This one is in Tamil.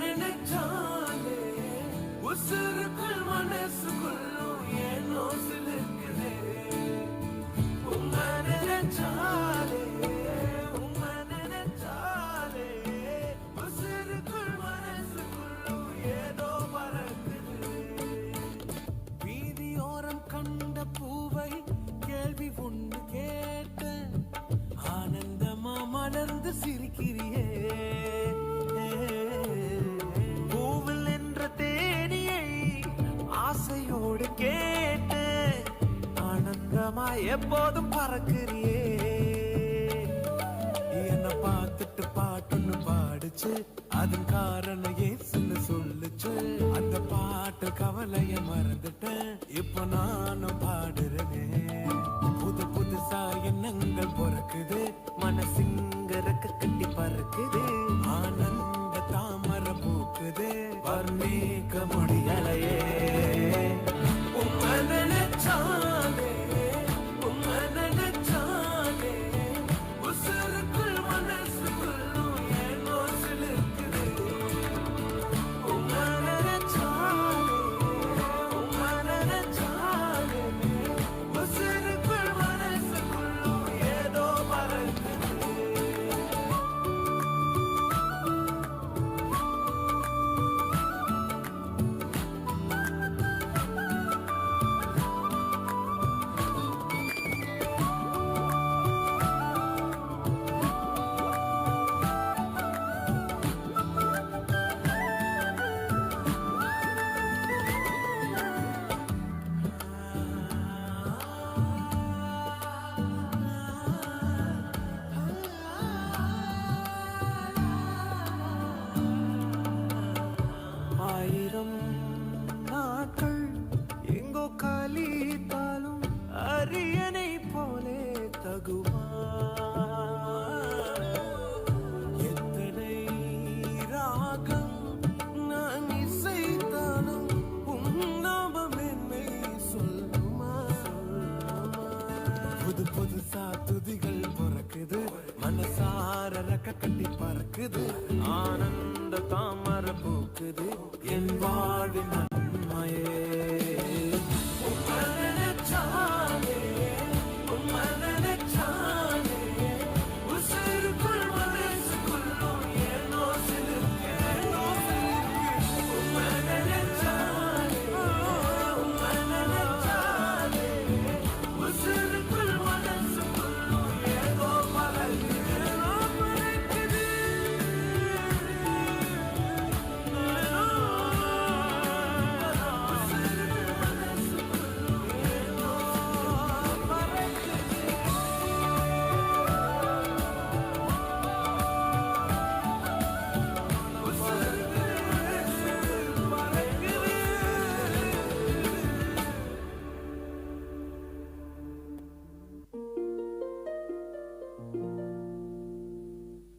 நினைச்சாலே உசுருக்குள் மனசுக்குள்ளும் ஏனோ சிலுக்குதே. உம்மை நினைச்சாலே உம்மை நினைச்சாலே உசுருக்குள் மனசுக்குள்ளும் ஏதோ பறக்குது. வீதியோரம் கண்ட பூவை கேள்வி ஒண்ணு கேட்ட ஆனந்தமா மலர்ந்து சிரிக்கிறியே. பூவில் என்ற தேனியை ஆசையோடு கேட்ட ஆனந்தமா எப்போதும் பறக்கிறியே. என்ன பார்த்துட்டு பாட்டுன்னு பாடுச்சு, அதன் காரணம் ஏசுன்னு சொல்லுச்சு. அந்த பாட்டு கவலைய மறந்துட்டேன், இப்ப நானும் பாடுறேனே. புது புதுசா எண்ணங்கள் பிறக்குது, மனசிங்க ரெக்க கட்டி பறக்குது. ஆனந்த தாமரை பூக்குது, வர்ணிக்க முடியாது.